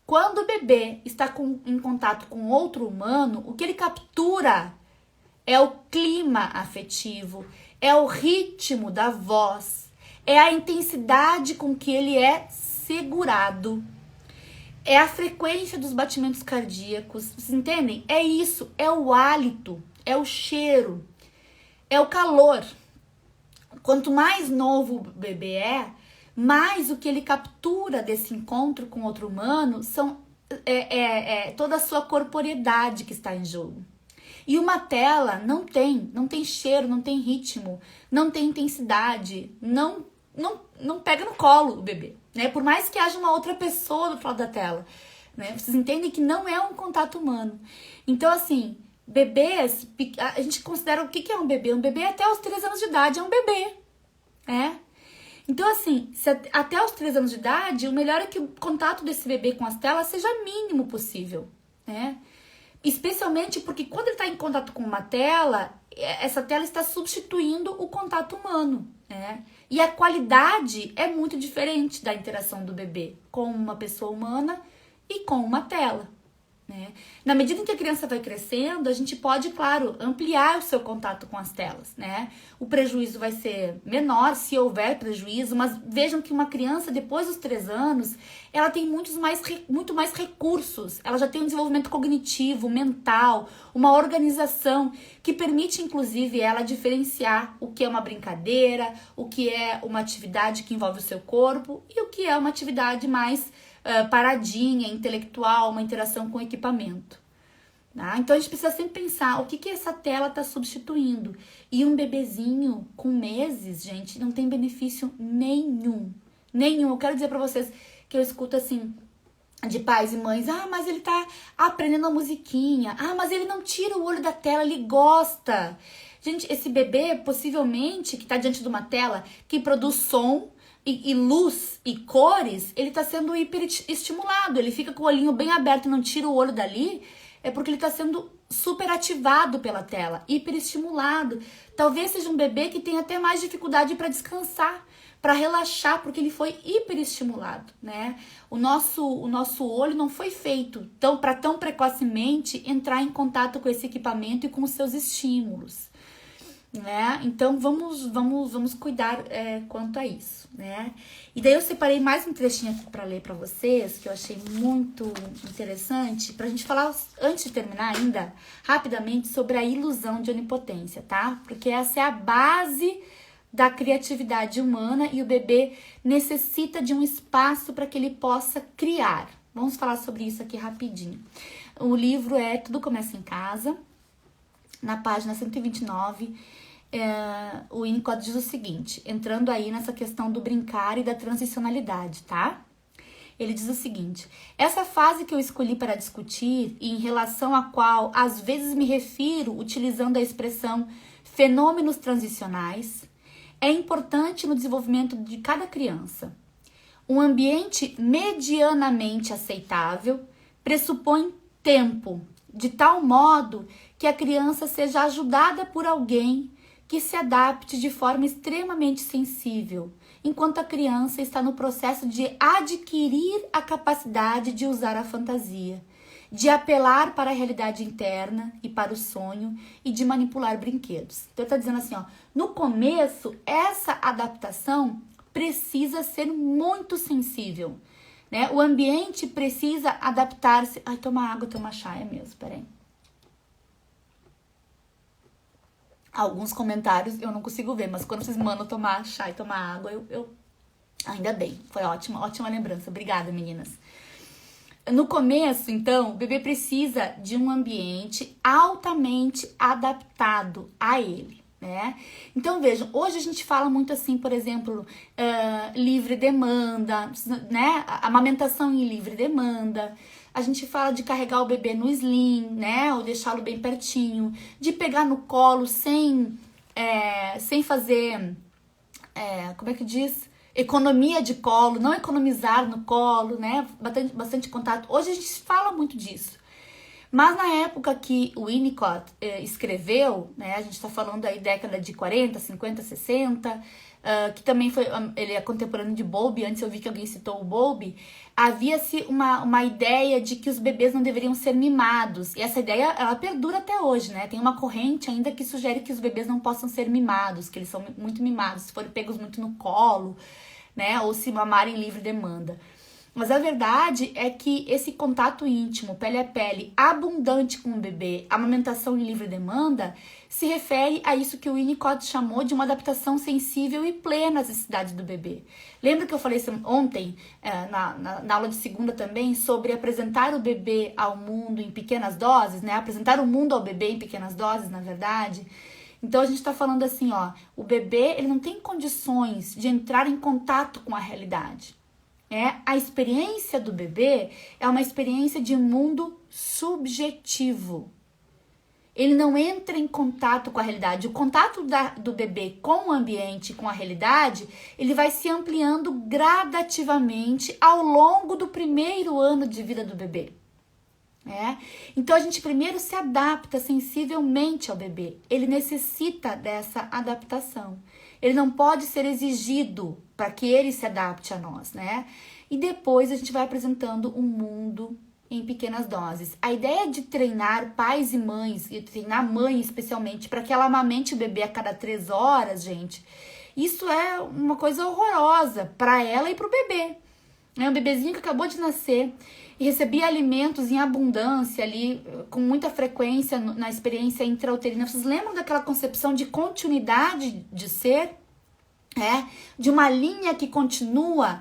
Quando o bebê está em contato com outro humano, o que ele captura é o clima afetivo, é o ritmo da voz, é a intensidade com que ele é segurado. É a frequência dos batimentos cardíacos, vocês entendem? É isso, é o hálito, é o cheiro, é o calor. Quanto mais novo o bebê mais o que ele captura desse encontro com outro humano são toda a sua corporeidade que está em jogo. E uma tela não tem cheiro, não tem ritmo, não tem intensidade, não pega no colo o bebê, né? Por mais que haja uma outra pessoa do outro lado da tela, né? Vocês entendem que não é um contato humano. Então, assim, bebês, a gente considera o que é um bebê? Um bebê até os 3 anos de idade é um bebê, né? Então, assim, até os 3 anos de idade, o melhor é que o contato desse bebê com as telas seja mínimo possível, né? Especialmente porque quando ele está em contato com uma tela, essa tela está substituindo o contato humano, né? E a qualidade é muito diferente da interação do bebê com uma pessoa humana e com uma tela, né? Na medida em que a criança vai crescendo, a gente pode, claro, ampliar o seu contato com as telas, né? O prejuízo vai ser menor se houver prejuízo, mas vejam que uma criança depois dos 3 anos, ela tem muito mais recursos, ela já tem um desenvolvimento cognitivo, mental, uma organização que permite, inclusive, ela diferenciar o que é uma brincadeira, o que é uma atividade que envolve o seu corpo e o que é uma atividade mais paradinha, intelectual, uma interação com o equipamento. Tá? Então a gente precisa sempre pensar o que essa tela está substituindo. E um bebezinho com meses, gente, não tem benefício nenhum. Nenhum. Eu quero dizer para vocês que eu escuto assim, de pais e mães, mas ele tá aprendendo a musiquinha, mas ele não tira o olho da tela, ele gosta. Gente, esse bebê, possivelmente, que está diante de uma tela que produz som e luz e cores, ele está sendo hiperestimulado. Ele fica com o olhinho bem aberto e não tira o olho dali, é porque ele está sendo super ativado pela tela, hiperestimulado. Talvez seja um bebê que tenha até mais dificuldade para descansar, para relaxar, porque ele foi hiperestimulado, né? O nosso olho não foi feito para tão precocemente entrar em contato com esse equipamento e com os seus estímulos, né? Então vamos cuidar quanto a isso, né? E daí eu separei mais um trechinho aqui para ler para vocês, que eu achei muito interessante, pra gente falar, antes de terminar ainda, rapidamente, sobre a ilusão de onipotência, tá? Porque essa é a base da criatividade humana e o bebê necessita de um espaço para que ele possa criar. Vamos falar sobre isso aqui rapidinho. O livro é Tudo Começa em Casa, na página 129, o Winnicott diz o seguinte, entrando aí nessa questão do brincar e da transicionalidade, tá? Ele diz o seguinte: essa fase que eu escolhi para discutir e em relação à qual às vezes me refiro utilizando a expressão fenômenos transicionais, é importante no desenvolvimento de cada criança. Um ambiente medianamente aceitável pressupõe tempo, de tal modo que a criança seja ajudada por alguém que se adapte de forma extremamente sensível, enquanto a criança está no processo de adquirir a capacidade de usar a fantasia, de apelar para a realidade interna e para o sonho e de manipular brinquedos. Então, ele está dizendo assim, ó, no começo, essa adaptação precisa ser muito sensível, né? O ambiente precisa adaptar-se... Ai, toma água, toma chá, é mesmo, peraí. Alguns comentários eu não consigo ver, mas quando vocês mandam tomar chá e tomar água, eu... Ainda bem, foi ótima lembrança. Obrigada, meninas. No começo, então, o bebê precisa de um ambiente altamente adaptado a ele, né? Então, vejam, hoje a gente fala muito assim, por exemplo, livre demanda, né? Amamentação em livre demanda. A gente fala de carregar o bebê no sling, né? Ou deixá-lo bem pertinho, de pegar no colo sem fazer, como é que diz? Economia de colo, não economizar no colo, né? Bastante contato. Hoje a gente fala muito disso. Mas na época que o Winnicott escreveu, né? A gente está falando aí década de 40, 50, 60, que também foi, ele é contemporâneo de Bowlby, antes eu vi que alguém citou o Bowlby, havia-se uma ideia de que os bebês não deveriam ser mimados. E essa ideia, ela perdura até hoje, né? Tem uma corrente ainda que sugere que os bebês não possam ser mimados, que eles são muito mimados, se forem pegos muito no colo, né? Ou se mamarem em livre demanda. Mas a verdade é que esse contato íntimo, pele a pele, abundante com o bebê, amamentação em livre demanda, se refere a isso que o Winnicott chamou de uma adaptação sensível e plena às necessidades do bebê. Lembra que eu falei ontem, na aula de segunda também, sobre apresentar o bebê ao mundo em pequenas doses, né? Apresentar o mundo ao bebê em pequenas doses, na verdade. Então a gente está falando assim, ó, o bebê ele não tem condições de entrar em contato com a realidade. A experiência do bebê é uma experiência de mundo subjetivo. Ele não entra em contato com a realidade. O contato do bebê com o ambiente, com a realidade, ele vai se ampliando gradativamente ao longo do primeiro ano de vida do bebê. Então a gente primeiro se adapta sensivelmente ao bebê. Ele necessita dessa adaptação. Ele não pode ser exigido para que ele se adapte a nós, né? E depois a gente vai apresentando um mundo em pequenas doses. A ideia de treinar pais e mães, e treinar mãe especialmente, para que ela amamente o bebê a cada 3 horas, gente, isso é uma coisa horrorosa para ela e para o bebê. Um bebezinho que acabou de nascer e recebia alimentos em abundância ali, com muita frequência na experiência intrauterina. Vocês lembram daquela concepção de continuidade de ser? De uma linha que continua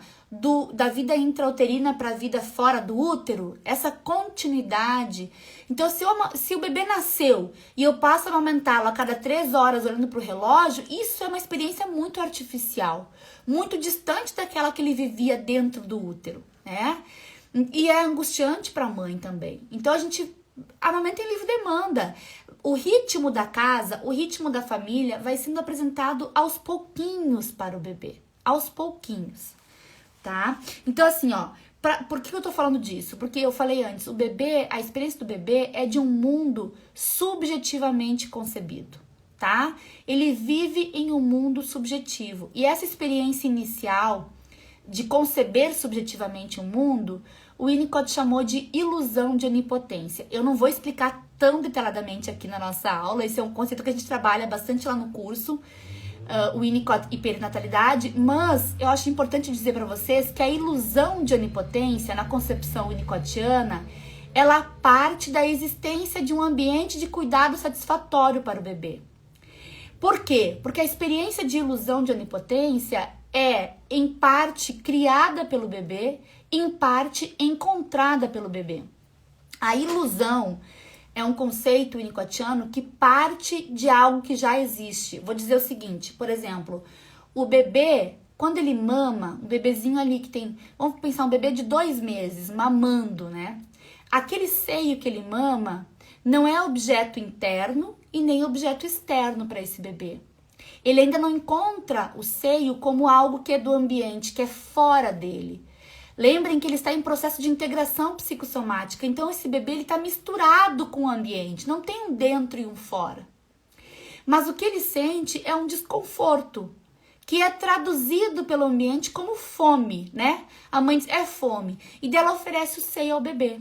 da vida intrauterina para a vida fora do útero? Essa continuidade. Então, se o bebê nasceu e eu passo a amamentá-lo a cada 3 horas olhando para o relógio, isso é uma experiência muito artificial, muito distante daquela que ele vivia dentro do útero, né? E é angustiante para a mãe também. Então, a gente amamenta em livre demanda. o ritmo da casa, o ritmo da família vai sendo apresentado aos pouquinhos para o bebê. Aos pouquinhos, tá? Então, assim, ó, por que eu tô falando disso? Porque eu falei antes, o bebê, a experiência do bebê é de um mundo subjetivamente concebido, tá? Ele vive em um mundo subjetivo. E essa experiência inicial de conceber subjetivamente um mundo, o Winnicott chamou de ilusão de onipotência. Eu não vou explicar tão detalhadamente aqui na nossa aula, esse é um conceito que a gente trabalha bastante lá no curso, o Winnicott e perinatalidade, mas eu acho importante dizer para vocês que a ilusão de onipotência, na concepção winnicottiana, ela parte da existência de um ambiente de cuidado satisfatório para o bebê. Por quê? Porque a experiência de ilusão de onipotência é, em parte, criada pelo bebê, em parte, encontrada pelo bebê. A ilusão é um conceito winnicottiano que parte de algo que já existe. Vou dizer o seguinte, por exemplo, o bebê, quando ele mama, um bebezinho ali que tem, vamos pensar um bebê de 2 meses, mamando, né? Aquele seio que ele mama não é objeto interno e nem objeto externo para esse bebê. Ele ainda não encontra o seio como algo que é do ambiente, que é fora dele. Lembrem que ele está em processo de integração psicossomática, então esse bebê está misturado com o ambiente, não tem um dentro e um fora. Mas o que ele sente é um desconforto, que é traduzido pelo ambiente como fome, né? A mãe diz, é fome, e dela oferece o seio ao bebê.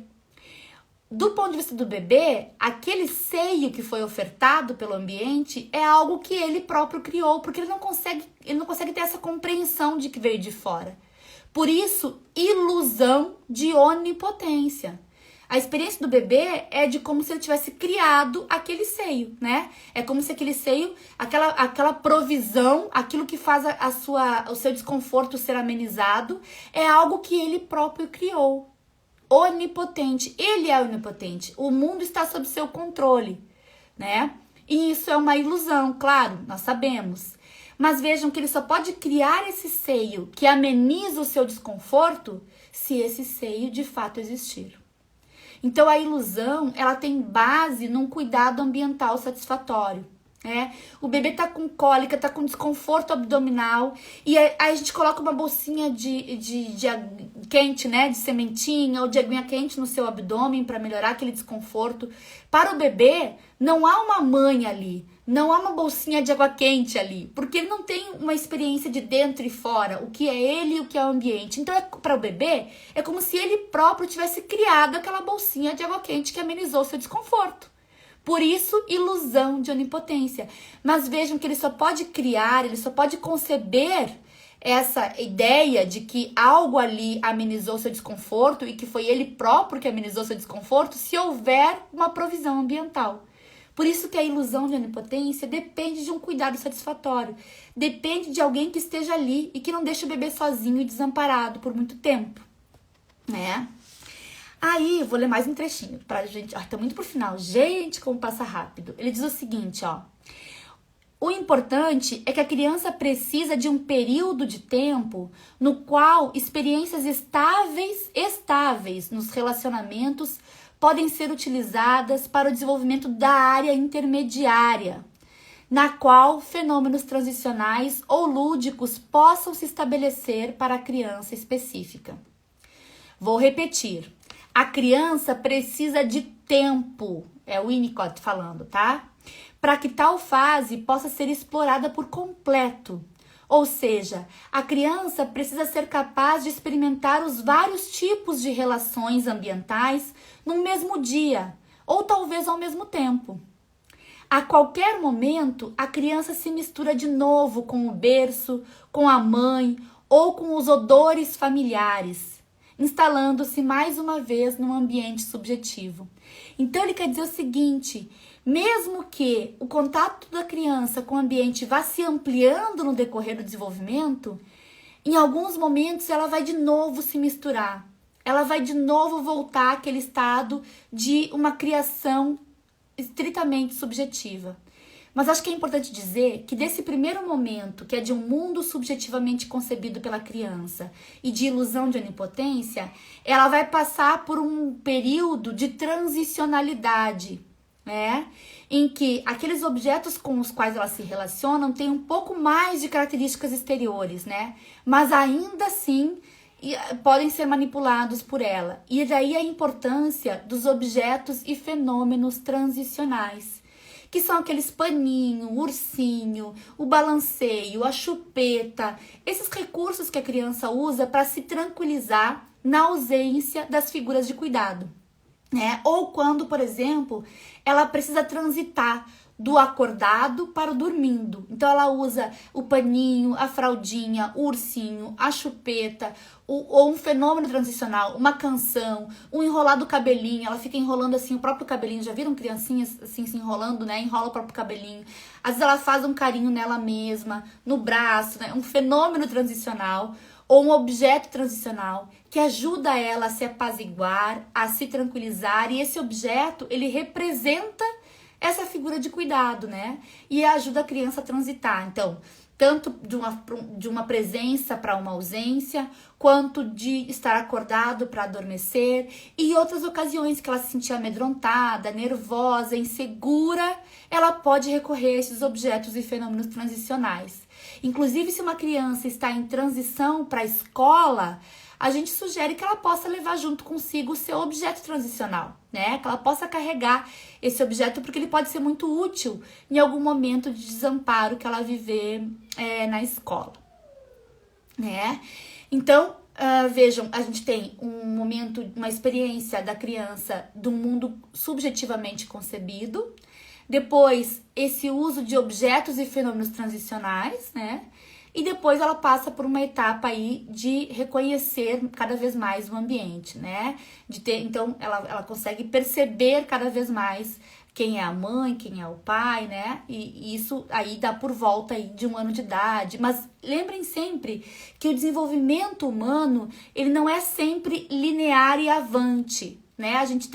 Do ponto de vista do bebê, aquele seio que foi ofertado pelo ambiente é algo que ele próprio criou, porque ele não consegue ter essa compreensão de que veio de fora. Por isso, ilusão de onipotência. A experiência do bebê é de como se ele tivesse criado aquele seio, né? É como se aquele seio, aquela provisão, aquilo que faz o seu desconforto ser amenizado, é algo que ele próprio criou. Onipotente. Ele é onipotente. O mundo está sob seu controle, né? E isso é uma ilusão, claro, nós sabemos. Mas vejam que ele só pode criar esse seio que ameniza o seu desconforto se esse seio de fato existir. Então a ilusão, ela tem base num cuidado ambiental satisfatório. O bebê tá com cólica, tá com desconforto abdominal, e aí a gente coloca uma bolsinha de quente, né, de sementinha ou de aguinha quente no seu abdômen para melhorar aquele desconforto. Para o bebê, não há uma mãe ali, não há uma bolsinha de água quente ali, porque ele não tem uma experiência de dentro e fora, o que é ele e o que é o ambiente. Então, para o bebê, é como se ele próprio tivesse criado aquela bolsinha de água quente que amenizou o seu desconforto. Por isso, ilusão de onipotência. Mas vejam que ele só pode criar, ele só pode conceber essa ideia de que algo ali amenizou seu desconforto e que foi ele próprio que amenizou seu desconforto se houver uma provisão ambiental. Por isso que a ilusão de onipotência depende de um cuidado satisfatório. Depende de alguém que esteja ali e que não deixe o bebê sozinho e desamparado por muito tempo, né? Aí, vou ler mais um trechinho pra gente. Tá muito pro final. Gente, como passa rápido. Ele diz o seguinte, ó. O importante é que a criança precisa de um período de tempo no qual experiências estáveis nos relacionamentos podem ser utilizadas para o desenvolvimento da área intermediária, na qual fenômenos transicionais ou lúdicos possam se estabelecer para a criança específica. Vou repetir. A criança precisa de tempo, é o Winnicott falando, tá? Para que tal fase possa ser explorada por completo. Ou seja, a criança precisa ser capaz de experimentar os vários tipos de relações ambientais no mesmo dia, ou talvez ao mesmo tempo. A qualquer momento, a criança se mistura de novo com o berço, com a mãe ou com os odores familiares, instalando-se mais uma vez num ambiente subjetivo. Então ele quer dizer o seguinte, mesmo que o contato da criança com o ambiente vá se ampliando no decorrer do desenvolvimento, em alguns momentos ela vai de novo se misturar. Ela vai de novo voltar àquele estado de uma criação estritamente subjetiva. Mas acho que é importante dizer que desse primeiro momento, que é de um mundo subjetivamente concebido pela criança e de ilusão de onipotência, ela vai passar por um período de transicionalidade, né? Em que aqueles objetos com os quais elas se relacionam têm um pouco mais de características exteriores, né? Mas ainda assim podem ser manipulados por ela. E daí a importância dos objetos e fenômenos transicionais, que são aqueles paninho, o ursinho, o balanceio, a chupeta, esses recursos que a criança usa para se tranquilizar na ausência das figuras de cuidado, né? Ou quando, por exemplo, ela precisa transitar do acordado para o dormindo. Então ela usa o paninho, a fraldinha, o ursinho, a chupeta, ou um fenômeno transicional, uma canção, um enrolar do cabelinho. Ela fica enrolando assim o próprio cabelinho. Já viram criancinhas assim se enrolando, né? Enrola o próprio cabelinho. Às vezes ela faz um carinho nela mesma, no braço, né? Um fenômeno transicional ou um objeto transicional que ajuda ela a se apaziguar, a se tranquilizar, e esse objeto, ele representa essa figura de cuidado, né? E ajuda a criança a transitar. Então, tanto de uma presença para uma ausência, quanto de estar acordado para adormecer, e outras ocasiões que ela se sentir amedrontada, nervosa, insegura, ela pode recorrer a esses objetos e fenômenos transicionais. Inclusive, se uma criança está em transição para a escola, a gente sugere que ela possa levar junto consigo o seu objeto transicional, né? Que ela possa carregar esse objeto, porque ele pode ser muito útil em algum momento de desamparo que ela viver na escola, né? Então, vejam, a gente tem um momento, uma experiência da criança do mundo subjetivamente concebido, depois esse uso de objetos e fenômenos transicionais, né? E depois ela passa por uma etapa aí de reconhecer cada vez mais o ambiente, né? Então ela consegue perceber cada vez mais quem é a mãe, quem é o pai, né? E isso aí dá por volta aí de 1 ano de idade. Mas lembrem sempre que o desenvolvimento humano, ele não é sempre linear e avante, né? A gente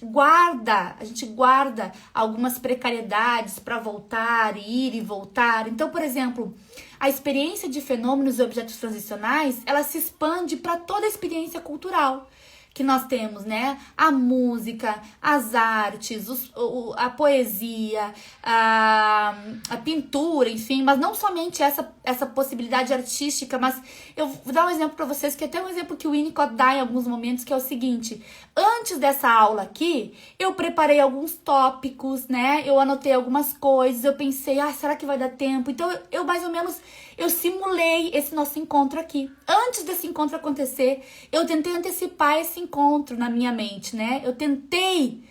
guarda algumas precariedades para voltar, ir e voltar. Então, por exemplo, a experiência de fenômenos e objetos transicionais, ela se expande para toda a experiência cultural que nós temos, né? A música, as artes, a poesia, a pintura, enfim, mas não somente essa possibilidade artística, mas eu vou dar um exemplo para vocês, que é até um exemplo que o Winnicott dá em alguns momentos, que é o seguinte: antes dessa aula aqui, eu preparei alguns tópicos, né? Eu anotei algumas coisas, eu pensei, será que vai dar tempo? Então, eu mais ou menos, eu simulei esse nosso encontro aqui. Antes desse encontro acontecer, eu tentei antecipar esse encontro na minha mente, né? Eu tentei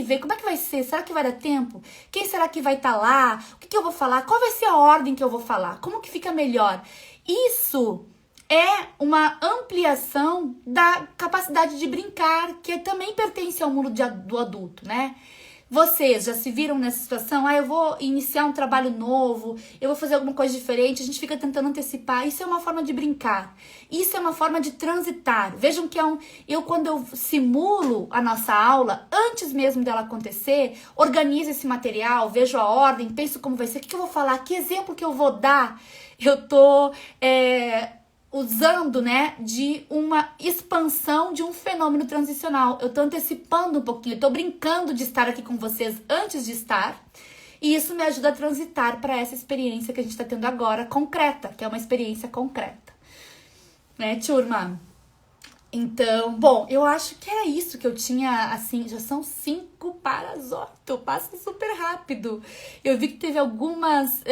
ver como é que vai ser, será que vai dar tempo? Quem será que vai estar lá? O que eu vou falar? Qual vai ser a ordem que eu vou falar? Como que fica melhor? Isso é uma ampliação da capacidade de brincar, que também pertence ao mundo do adulto, né? Vocês já se viram nessa situação? Eu vou iniciar um trabalho novo, eu vou fazer alguma coisa diferente, a gente fica tentando antecipar. Isso é uma forma de brincar, isso é uma forma de transitar. Vejam que quando eu simulo a nossa aula, antes mesmo dela acontecer, organizo esse material, vejo a ordem, penso como vai ser, o que eu vou falar, que exemplo que eu vou dar. Eu tô usando, né, de uma expansão de um fenômeno transicional. Eu tô antecipando um pouquinho, eu tô brincando de estar aqui com vocês antes de estar, e isso me ajuda a transitar para essa experiência que a gente tá tendo agora, concreta, que é uma experiência concreta. Né, turma? Então, bom, eu acho que era isso que eu tinha, assim, já são 7:55, passa super rápido. Eu vi que teve algumas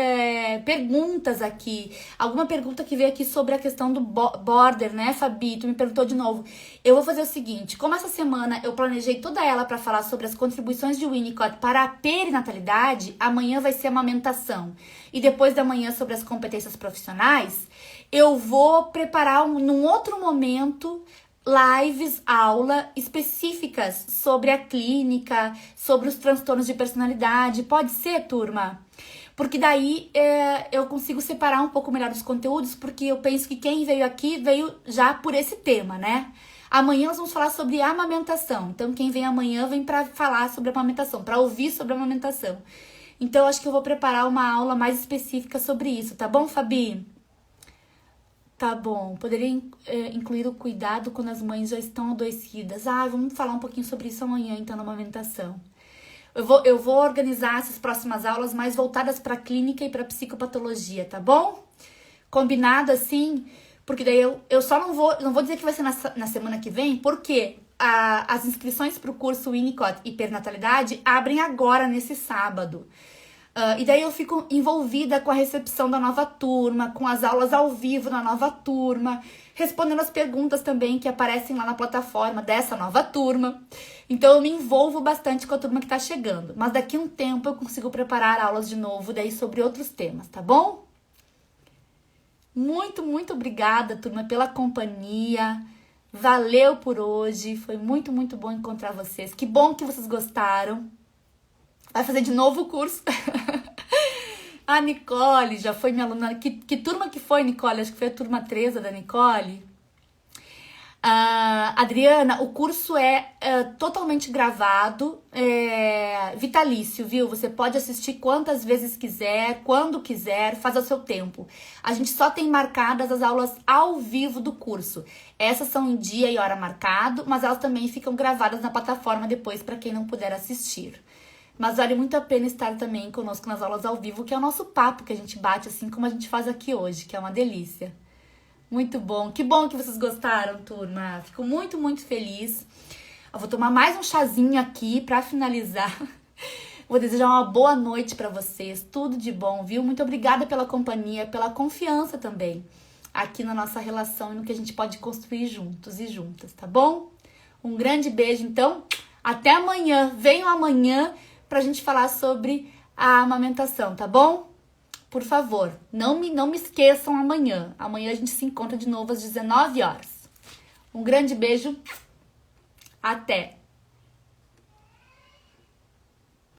perguntas aqui, alguma pergunta que veio aqui sobre a questão do border, né, Fabi? Tu me perguntou de novo. Eu vou fazer o seguinte, como essa semana eu planejei toda ela para falar sobre as contribuições de Winnicott para a perinatalidade, amanhã vai ser amamentação. E depois da manhã sobre as competências profissionais, eu vou preparar num outro momento lives, aula específicas sobre a clínica, sobre os transtornos de personalidade. Pode ser, turma? Porque daí eu consigo separar um pouco melhor os conteúdos, porque eu penso que quem veio aqui veio já por esse tema, né? Amanhã nós vamos falar sobre amamentação. Então, quem vem amanhã vem para falar sobre amamentação, para ouvir sobre amamentação. Então, acho que eu vou preparar uma aula mais específica sobre isso, tá bom, Fabi? Tá bom, poderia incluir o cuidado quando as mães já estão adoecidas. Vamos falar um pouquinho sobre isso amanhã, então, na amamentação. Eu vou organizar essas próximas aulas mais voltadas para clínica e para psicopatologia, tá bom? Combinado assim? Porque daí eu só não vou dizer que vai ser na semana que vem, porque as inscrições para o curso Winnicott e Perinatalidade abrem agora, nesse sábado. E daí eu fico envolvida com a recepção da nova turma, com as aulas ao vivo na nova turma, respondendo as perguntas também que aparecem lá na plataforma dessa nova turma. Então eu me envolvo bastante com a turma que tá chegando. Mas daqui a um tempo eu consigo preparar aulas de novo daí sobre outros temas, tá bom? Muito, muito obrigada, turma, pela companhia. Valeu por hoje. Foi muito, muito bom encontrar vocês. Que bom que vocês gostaram. Vai fazer de novo o curso. A Nicole já foi minha aluna. Que turma que foi, Nicole? Acho que foi a turma 3 da Nicole. Adriana, o curso é totalmente gravado, vitalício, viu? Você pode assistir quantas vezes quiser, quando quiser, faz ao seu tempo. A gente só tem marcadas as aulas ao vivo do curso. Essas são em dia e hora marcado, mas elas também ficam gravadas na plataforma depois para quem não puder assistir. Mas vale muito a pena estar também conosco nas aulas ao vivo, que é o nosso papo que a gente bate, assim como a gente faz aqui hoje, que é uma delícia. Muito bom. Que bom que vocês gostaram, turma. Fico muito, muito feliz. Eu vou tomar mais um chazinho aqui pra finalizar. Vou desejar uma boa noite pra vocês. Tudo de bom, viu? Muito obrigada pela companhia, pela confiança também aqui na nossa relação e no que a gente pode construir juntos e juntas, tá bom? Um grande beijo, então. Até amanhã. Venham amanhã pra gente falar sobre a amamentação, tá bom? Por favor, não me esqueçam amanhã. Amanhã a gente se encontra de novo às 19 horas. Um grande beijo. Até!